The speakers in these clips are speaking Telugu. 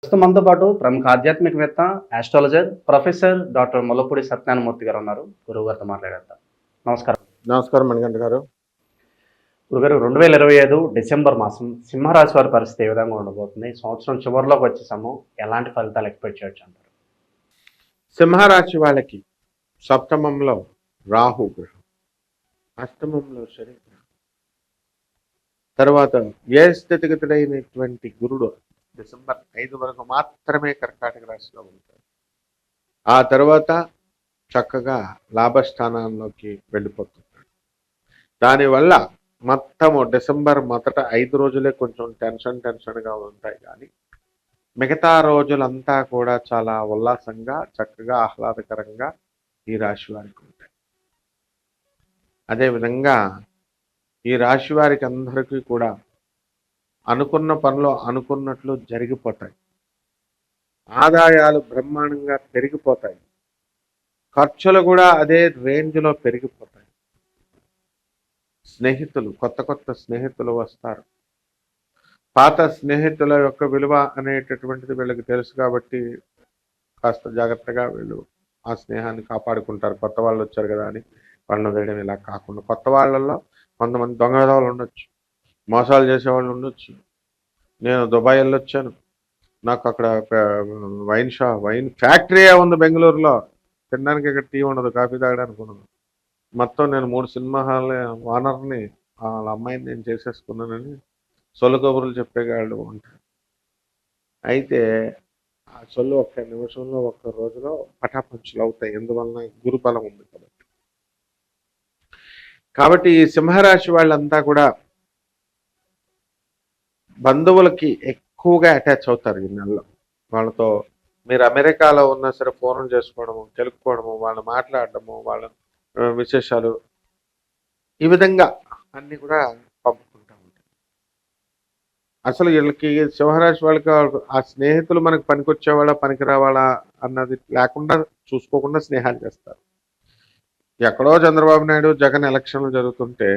ప్రస్తుతం మనతో పాటు ప్రముఖ ఆధ్యాత్మికవేత్త, astrologer, professor doctor Mullapudi Satyanarayana Murthy గారు ఉన్నారు. గురువు గారితో మాట్లాడేద్దాం. నమస్కారం. నమస్కారం మణికంఠ గారు. గురుగారు, 2025 డిసెంబర్ మాసం సింహరాశి వారి పరిస్థితి ఏ విధంగా ఉండబోతుంది? సంవత్సరం చివరిలోకి వచ్చేసాము. ఎలాంటి ఫలితాలు ఎక్స్‌పెక్ట్ చేయొచ్చు అంటారు? సింహరాశి వాళ్ళకి సప్తమంలో రాహు గ్రహం, అష్టమంలో శని గ్రహం, తర్వాత ఏ స్థితిగతుడైనటువంటి గురుడు డిసెంబర్ 5 వరకు మాత్రమే కర్కాటక రాశిలో ఉంటాడు. ఆ తర్వాత చక్కగా లాభస్థానాల్లోకి వెళ్ళిపోతున్నాడు. దానివల్ల మొత్తము డిసెంబర్ మొదట 5 రోజులే కొంచెం టెన్షన్గా ఉంటాయి, కానీ మిగతా రోజులంతా కూడా చాలా ఉల్లాసంగా, చక్కగా, ఆహ్లాదకరంగా ఈ రాశి వారికి ఉంటాయి. అదేవిధంగా ఈ రాశి వారికి అందరికీ కూడా అనుకున్న పనులు అనుకున్నట్లు జరిగిపోతాయి. ఆదాయాలు బ్రహ్మాండంగా పెరిగిపోతాయి. ఖర్చులు కూడా అదే రేంజ్లో పెరిగిపోతాయి. స్నేహితులు, కొత్త స్నేహితులు వస్తారు. పాత స్నేహితుల యొక్క విలువ అనేటటువంటిది వీళ్ళకి తెలుసు కాబట్టి కాస్త జాగ్రత్తగా వీళ్ళు ఆ స్నేహాన్ని కాపాడుకుంటారు. కొత్త వాళ్ళు వచ్చారు కదా అని వాళ్ళని వేయడం ఇలా కాకుండా, కొత్త వాళ్ళల్లో కొంతమంది దొంగదవాళ్ళు ఉండొచ్చు, మోసాలు చేసేవాళ్ళు ఉండొచ్చు. నేను దుబాయ్ వెళ్ళొచ్చాను, నాకు అక్కడ వైన్ ఫ్యాక్టరీ ఉంది బెంగళూరులో, తినడానికి ఇక్కడ టీ ఉండదు, కాఫీ తాగడానికి ఉండదు. మొత్తం నేను 3 సినిమా హాల్ ఓనర్ని, వాళ్ళ అమ్మాయిని నేను చేసేసుకున్నానని సొల్లు కబుర్లు చెప్పేవాళ్ళు ఉంటారు. అయితే ఆ సొల్లు ఒక్క నిమిషంలో, ఒక్క రోజులో పటాపంచులు అవుతాయి. ఎందువలన గురుబలం ఉంది కాబట్టి ఈ సింహరాశి వాళ్ళంతా కూడా బంధువులకి ఎక్కువగా అటాచ్ అవుతారు ఈ నెలలో. వాళ్ళతో మీరు అమెరికాలో ఉన్నా సరే ఫోన్ చేసుకోవడము, తెలుపుకోవడము, వాళ్ళు మాట్లాడడము, వాళ్ళ విశేషాలు, ఈ విధంగా అన్ని కూడా పంపుకుంటా ఉంటారు. అసలు వీళ్ళకి సింహరాశి వాళ్ళకి ఆ స్నేహితులు మనకు పనికొచ్చేవాళ్ళ పనికి రావాలా అన్నది లేకుండా చూసుకోకుండా స్నేహాలు చేస్తారు. ఎక్కడో చంద్రబాబు నాయుడు జగన్ ఎలక్షన్లు జరుగుతుంటే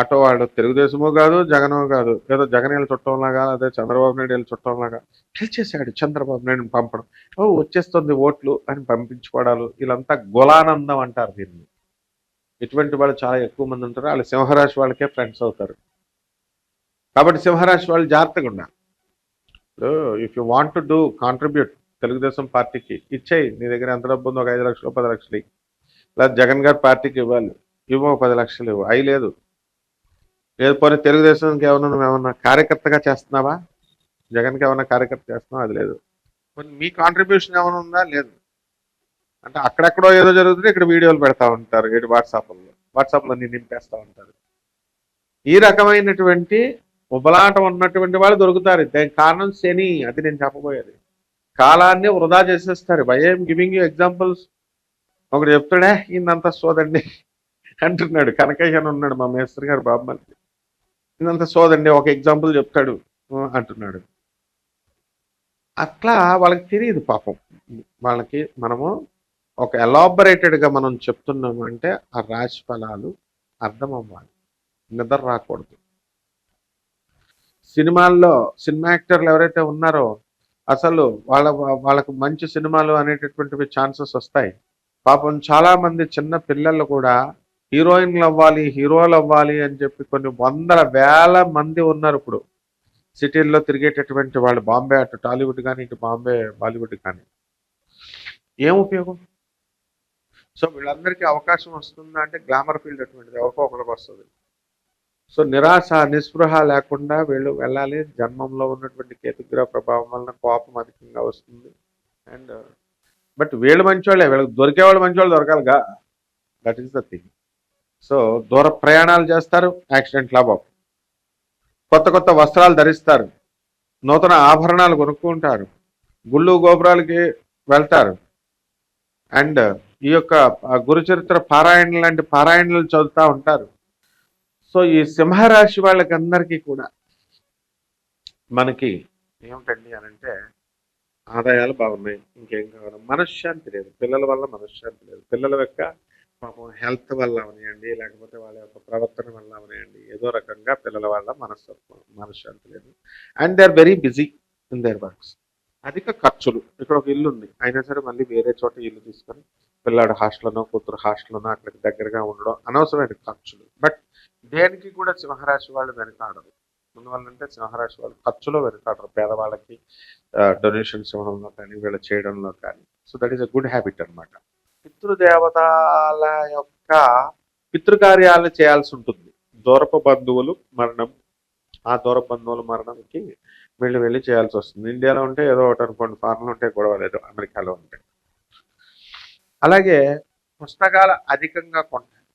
అటు వాళ్ళు తెలుగుదేశమో కాదు, జగనో కాదు, ఏదో జగన్ వీళ్ళ చుట్టంలాగా, అదే చంద్రబాబు నాయుడు వీళ్ళ చుట్టంలాగా పిలిచేశాడు చంద్రబాబు నాయుడుని పంపడం. వచ్చేస్తుంది ఓట్లు అని పంపించుకోవడాలు, వీళ్ళంతా గులానందం అంటారు దీన్ని. ఇటువంటి వాళ్ళు చాలా ఎక్కువ మంది ఉంటారు. వాళ్ళు సింహరాశి వాళ్ళకే ఫ్రెండ్స్ అవుతారు. కాబట్టి సింహరాశి వాళ్ళు జాగ్రత్తగా ఉండాలి. If you want to do contribute Telugu Desam పార్టీకి ఇచ్చేయి. నీ దగ్గర ఎంత డబ్బు ఉందో, ఒక 5 లక్షలు 10 లక్షలు, లేదా జగన్ గారి పార్టీకి ఇవ్వాలి, ఇవ్వ 10 లక్షలు ఇవ్వు, అవి లేదు. పోనీ తెలుగుదేశానికి ఏమన్నా కార్యకర్తగా చేస్తున్నావా? జగన్కి ఏమన్నా కార్యకర్త చేస్తున్నావా? అది లేదు. మీ కాంట్రిబ్యూషన్ ఏమైనా ఉందా? లేదు. అంటే అక్కడెక్కడో ఏదో జరుగుతుంది, ఇక్కడ వీడియోలు పెడతా ఉంటారు, వాట్సాప్లో నింపేస్తూ ఉంటారు. ఈ రకమైనటువంటి ఉబలాటం ఉన్నటువంటి వాళ్ళు దొరుకుతారు. దానికి కారణం శని. అది నేను చెప్పబోయేది. కాలాన్ని వృధా చేసేస్తారు. By I'm giving you examples. ఒకడు చెప్తాడే ఇందంతా సోదండి అంటున్నాడు. కనకయ్య ఉన్నాడు, మా మేస్త్రి గారు బామ్మని. ఇందంతా సోదండి, ఒక ఎగ్జాంపుల్ చెప్తాడు అంటున్నాడు. అట్లా వాళ్ళకి తెలియదు పాపం. వాళ్ళకి మనము ఒక ఎలాబరేటెడ్గా మనం చెప్తున్నాము అంటే ఆ రాశి ఫలాలు అర్థం అవ్వాలి, నిద్ర రాకూడదు. సినిమాల్లో సినిమా యాక్టర్లు ఎవరైతే ఉన్నారో అసలు వాళ్ళకు మంచి సినిమాలు అనేటటువంటివి ఛాన్సెస్ వస్తాయి. పాపం చాలా మంది చిన్న పిల్లలు కూడా హీరోయిన్లు అవ్వాలి, హీరోలు అవ్వాలి అని చెప్పి కొన్ని వందల వేల మంది ఉన్నారు ఇప్పుడు సిటీల్లో తిరిగేటటువంటి వాళ్ళు. బాంబే, అటు టాలీవుడ్ కానీ, ఇటు బాంబే బాలీవుడ్ కానీ. ఏం ఉపయోగం? సో వీళ్ళందరికీ అవకాశం వస్తుందా అంటే గ్లామర్ ఫీల్డ్ అటువంటిది, ఎవరికో ఒకరికి వస్తుంది. సో నిరాశ నిస్పృహ లేకుండా వీళ్ళు వెళ్ళాలి. జన్మంలో ఉన్నటువంటి కేతుగ్రహ ప్రభావం వలన కోపం అధికంగా వస్తుంది. అండ్ బట్ వీళ్ళు మంచివాళ్ళే, వీళ్ళకి దొరికేవాళ్ళు మంచివాళ్ళు దొరకాలిగా. That is the thing. So దూర ప్రయాణాలు చేస్తారు, యాక్సిడెంట్ లాభం. కొత్త వస్త్రాలు ధరిస్తారు, నూతన ఆభరణాలు కొనుక్కుంటారు, గుళ్ళు గోపురాలకి వెళ్తారు. అండ్ ఈ యొక్క గురుచరిత్ర పారాయణ లాంటి పారాయణలు చదువుతూ ఉంటారు. సో ఈ సింహరాశి వాళ్ళకి అందరికీ కూడా మనకి ఏమిటండి అని అంటే ఆదాయాలు బాగున్నాయి, ఇంకేం కావాలి, మనశ్శాంతి లేదు. పిల్లల వల్ల మనశ్శాంతి లేదు. పిల్లల యొక్క పాపం హెల్త్ వల్ల అవనియండి, లేకపోతే వాళ్ళ యొక్క ప్రవర్తన వల్ల అవనియండి, ఏదో రకంగా పిల్లల వల్ల మనశ్శాంతి లేదు. And they are very busy in their works. అధిక ఖర్చులు. ఇక్కడ ఒక ఇల్లు ఉంది, అయినా సరే మళ్ళీ వేరే చోట ఇల్లు తీసుకొని పిల్లాడు హాస్టల్లోనో కూతురు హాస్టల్లోనో అక్కడికి దగ్గరగా ఉండడం అనవసరమైన ఖర్చులు. బట్ దేనికి కూడా సింహరాశి వాళ్ళు వెనకాడరు. ఎందువల్లంటే సింహరాశి వాళ్ళు ఖర్చులో వెనకాడరు. పేదవాళ్ళకి డొనేషన్స్ ఇవ్వడంలో కానీ వీళ్ళు చేయడంలో కానీ. So that is a good habit అనమాట. పితృదేవతల యొక్క పితృకార్యాలు చేయాల్సి ఉంటుంది. దూరపు బంధువులు మరణం, ఆ దూరపు బంధువుల మరణంకి వెళ్ళి చేయాల్సి వస్తుంది. ఇండియాలో ఉంటే ఏదో ఒకటి అనుకోండి, ఫారెన్లో ఉంటే గొడవ లేదు, అమెరికాలో ఉంటే. అలాగే పుస్తకాలు అధికంగా కొంటారు.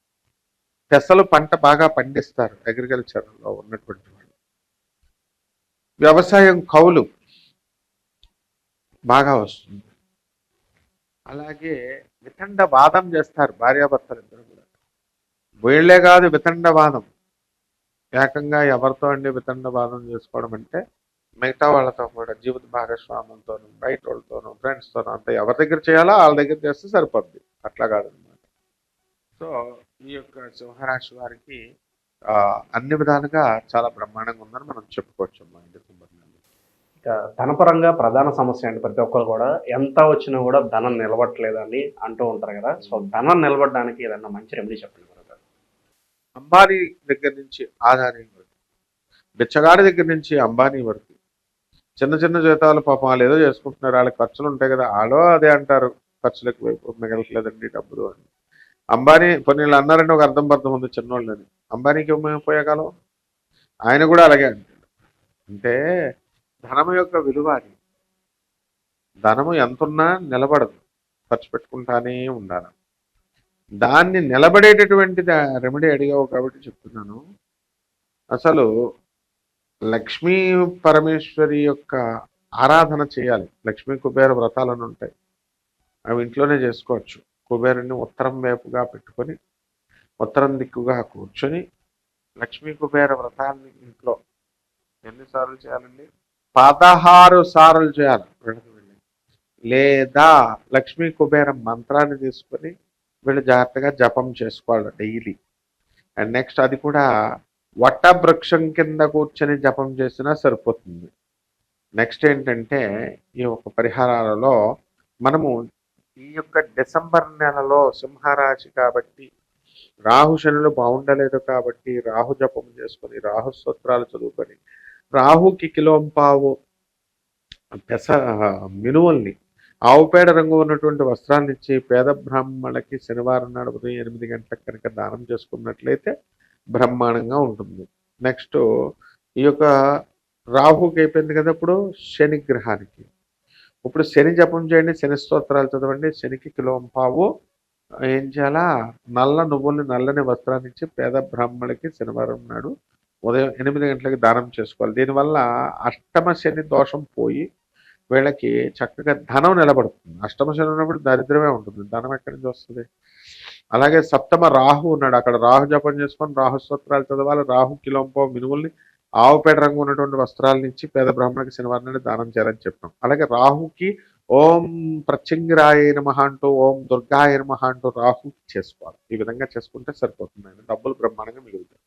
పెసలు పంట బాగా పండిస్తారు అగ్రికల్చర్లో ఉన్నటువంటి వాళ్ళు. వ్యవసాయం కౌలు బాగా వస్తుంది. అలాగే వితండ వాదం చేస్తారు భార్యాభర్తలు ఇద్దరు కూడా. వీళ్లే కాదు, వితండ వాదం ఏకంగా ఎవరితో అండి వితండ వాదం చేసుకోవడం అంటే మిగతా వాళ్ళతో కూడా, జీవిత భాగస్వాములతోనూ, బయట వాళ్ళతోనూ, ఫ్రెండ్స్తోనూ, అంతా ఎవరి దగ్గర చేయాలో వాళ్ళ దగ్గర చేస్తే సరిపోద్ది. అట్లా కాదనమాట. సో ఈ యొక్క సింహరాశి వారికి అన్ని విధాలుగా చాలా బ్రహ్మాండంగా ఉందని మనం చెప్పుకోవచ్చు అమ్మా డిసెంబర్ నెల. ఇక ధనపరంగా ప్రధాన సమస్య అంటే ప్రతి ఒక్కరు కూడా ఎంత వచ్చినా కూడా ధనం నిలబట్టలేదని అంటూ ఉంటారు కదా. సో ధనం నిలబడడానికి ఏదన్నా మంచి రెమెడీ చెప్పండి గురుగారు. అంబానీ దగ్గర నుంచి ఆదాని వరకు, బిచ్చగాడి దగ్గర నుంచి అంబానీ వరకు చిన్న చిన్న జీతాలు పాపం వాళ్ళు ఏదో చేసుకుంటున్నారు. వాళ్ళకి ఖర్చులు ఉంటాయి కదా, వాళ్ళు అదే అంటారు ఖర్చులు ఎక్కువ మిగలట్లేదండి డబ్బులు అని. అంబానీ కొన్ని వీళ్ళు అన్నారంటే ఒక అర్థం ఉంది చిన్నోళ్ళని. అంబానీకి పోయేకాలం ఆయన కూడా అలాగే అంటాడు. అంటే ధనం యొక్క విలువ అది. ధనము ఎంతున్నా నిలబడదు, ఖర్చు పెట్టుకుంటానే ఉండాలి. దాన్ని నిలబడేటటువంటి రెమెడీ అడిగావు కాబట్టి చెప్తున్నాను. అసలు లక్ష్మీ పరమేశ్వరి యొక్క ఆరాధన చేయాలి. లక్ష్మీ కుబేర వ్రతాలను ఉంటాయి, అవి ఇంట్లోనే చేసుకోవచ్చు. కుబేరుని ఉత్తరం వైపుగా పెట్టుకొని ఉత్తరం దిక్కుగా కూర్చొని లక్ష్మీ కుబేర వ్రతాన్ని ఇంట్లో ఎన్నిసార్లు చేయాలండి? 16 సార్లు చేయాలి. లేదా లక్ష్మీ కుబేర మంత్రాన్ని తీసుకొని వీళ్ళు జాగ్రత్తగా జపం చేసుకోవాలి డైలీ. అండ్ నెక్స్ట్ అది కూడా వట్ట వృక్షం కింద కూర్చొని జపం చేసినా సరిపోతుంది. నెక్స్ట్ ఏంటంటే ఈ యొక్క పరిహారాలలో మనము ఈ యొక్క డిసెంబర్ నెలలో సింహరాశి కాబట్టి రాహు శనులు బాగుండలేదు కాబట్టి రాహు జపం చేసుకొని రాహు స్తోత్రాలు చదువుకొని రాహుకి కిలోంపావు పెస మినువుల్ని ఆవుపేడ రంగు ఉన్నటువంటి వస్త్రాన్ని ఇచ్చి పేద బ్రాహ్మణులకి శనివారం నాడు ఉదయం 8 గంటలకు కనుక దానం చేసుకున్నట్లయితే బ్రహ్మాండంగా ఉంటుంది. నెక్స్ట్ ఈ యొక్క రాహుకి అయిపోయింది కదా, ఇప్పుడు శని గ్రహానికి. ఇప్పుడు శని జపం చేయండి, శని స్తోత్రాలు చదవండి. శనికి కిలోంపావు ఏం చేయాలా, నల్ల నువ్వుల్ని నల్లని వస్త్రాన్ని ఇచ్చి పేద బ్రాహ్మణులకి శనివారం నాడు ఉదయం 8 గంటలకి దానం చేసుకోవాలి. దీనివల్ల అష్టమ శని దోషం పోయి వీళ్ళకి చక్కగా ధనం నిలబడుతుంది. అష్టమ శని ఉన్నప్పుడు దరిద్రమే ఉంటుంది, ధనం ఎక్కడి నుంచి వస్తుంది? అలాగే సప్తమ రాహు ఉన్నాడు, అక్కడ రాహు జపం చేసుకొని రాహు స్తోత్రాలు చదవాలి. రాహు కిలోంపావు మినుముల్ని ఆవుపేట రంగు ఉన్నటువంటి వస్త్రాల నుంచి పేద బ్రాహ్మణులకి శనివారం నాడు దానం చేయాలని చెప్పాం. అలాగే రాహుకి ఓం ప్రత్యంగిరాయ నమః అంటూ, ఓం దుర్గాయ నమః అంటూ రాహు చేసుకోవాలి. ఈ విధంగా చేసుకుంటే సరిపోతుంది, డబ్బులు బ్రహ్మాండంగా మిగులుతాయి.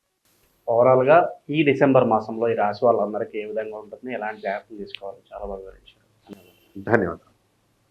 ఓవరాల్గా ఈ డిసెంబర్ మాసంలో ఈ రాశి వాళ్ళందరికీ ఏ విధంగా ఉంటుంది, ఎలాంటి జాగ్రత్తలు తీసుకోవాలి, చాలా బాగా వివరించారు. ధన్యవాదాలు.